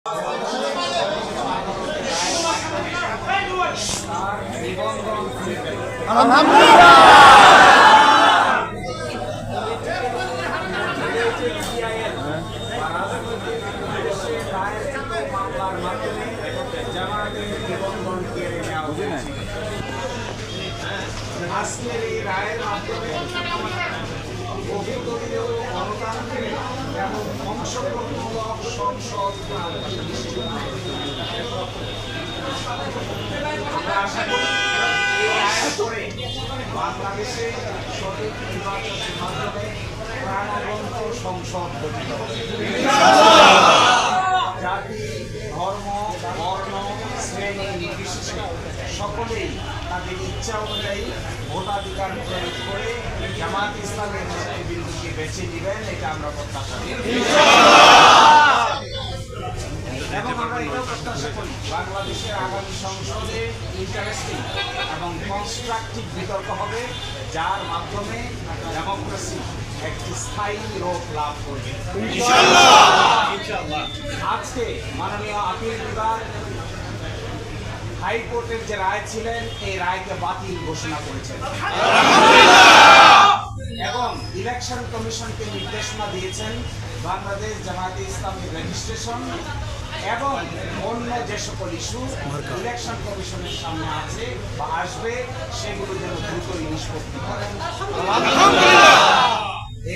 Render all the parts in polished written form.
আজকের এই রায়ের মাধ্যমে অভিযোগের গণতান্ত্রিক এবং অংশগ্রহণমূলক সংসদ আমরা আশা করি এই রায়ের পরে বাংলাদেশে সঠিক নির্বাচনের মাধ্যমে প্রাণবন্ত সংসদ গঠিত হবে। জাতি, ধর্ম, বর্ণ, শ্রেণী নির্বিশেষে সকলেই তাদের ইচ্ছা অনুযায়ী ভোটাধিকার প্রয়োগ করে জামাত ইসলামের নেতৃবৃন্দকে বেছে নেবেন, এটা আমরা প্রত্যাশা করি। এবং আমরা এটাও প্রত্যাশা করি বাংলাদেশের আগামী সংসদে ইন্টারেস্টিং এবং কনস্ট্রাকটিভ বিতর্ক হবে, যার মাধ্যমে ডেমোক্রেসি একটি স্থায়ী রূপ লাভ করবে। আজকে মাননীয় আপিল বিভাগ হাইকোর্টের যে রায় ছিলেন এই রায়কে বাতিল ঘোষণা করেছেন এবং ইলেকশন কমিশনকে নির্দেশনা দিয়েছেন বাংলাদেশ জামায়াতে ইসলামী রেজিস্ট্রেশন এবং অন্য যে সকল ইস্যু ইলেকশন কমিশনের সামনে আছে বা আসবে সেগুলো যেন দ্রুতই নিষ্পত্তি করেন।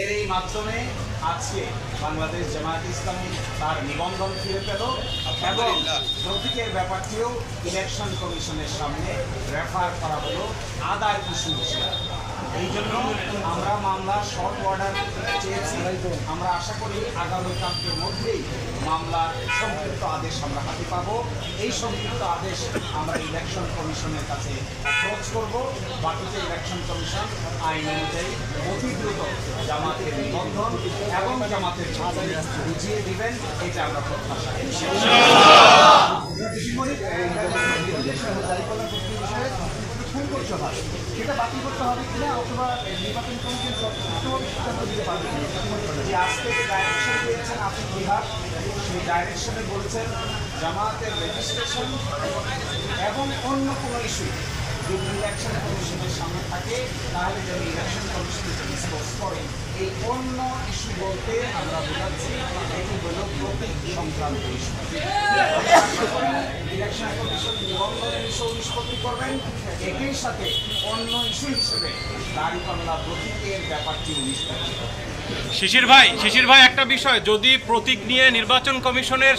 এর এই মাধ্যমে আজকে বাংলাদেশ জামায়াত ইসলামী তার নিবন্ধন ফিরে পেল এবং প্রতীকের ব্যাপারটিও ইলেকশন কমিশনের সামনে রেফার করা হলো আদায় ইস্যু হিসেবে। এই জন্য আমরা মামলার শর্ট অর্ডার চেয়েছি। আমরা আশা করি আগামীকালকের মধ্যেই মামলার সংক্ষিপ্ত আদেশ আমরা হাতে পাবো। এই সংক্ষিপ্ত আদেশ আমরা ইলেকশন কমিশনের কাছে অ্যাপ্রোচ করব। বাকিতে ইলেকশন কমিশন আইন অনুযায়ী অতি দ্রুত জামাতের নিবন্ধন এবং জামাতের ছবি বুঝিয়ে দিবেন, এটা আমরা প্রত্যাশা করি। সেটা বাতিল করতে হবে কিনা অথবা নির্বাচন কমিশন সিদ্ধান্ত দিতে পারবে। যে আজ থেকে ডাইরেকশন দিয়েছেন আপনি বিভাগ, সেই ডাইরেকশনে বলছেন জামাতের রেজিস্ট্রেশন এবং অন্য কোনো ইস্যু যদি ইলেকশন কমিশনের সামনে থাকে তাহলে যেন ইলেকশন কমিশন ডিসপোজ করে। এই অন্য ইস্যু বলতে আমরা বোঝাচ্ছি এটি হল প্রতীক সংক্রান্ত ইস্যু। ইলেকশন কমিশন নিবন্ধনের ইস্যু নিষ্পত্তি করবেন, একই সাথে অন্য ইস্যু হিসেবে দাঁড়িপাল্লা প্রতীকের ব্যাপারটিও নিষ্পত্তি করবেন। শিশির ভাই একটা বিষয়, যদি প্রতীক নিয়ে নির্বাচন কমিশনের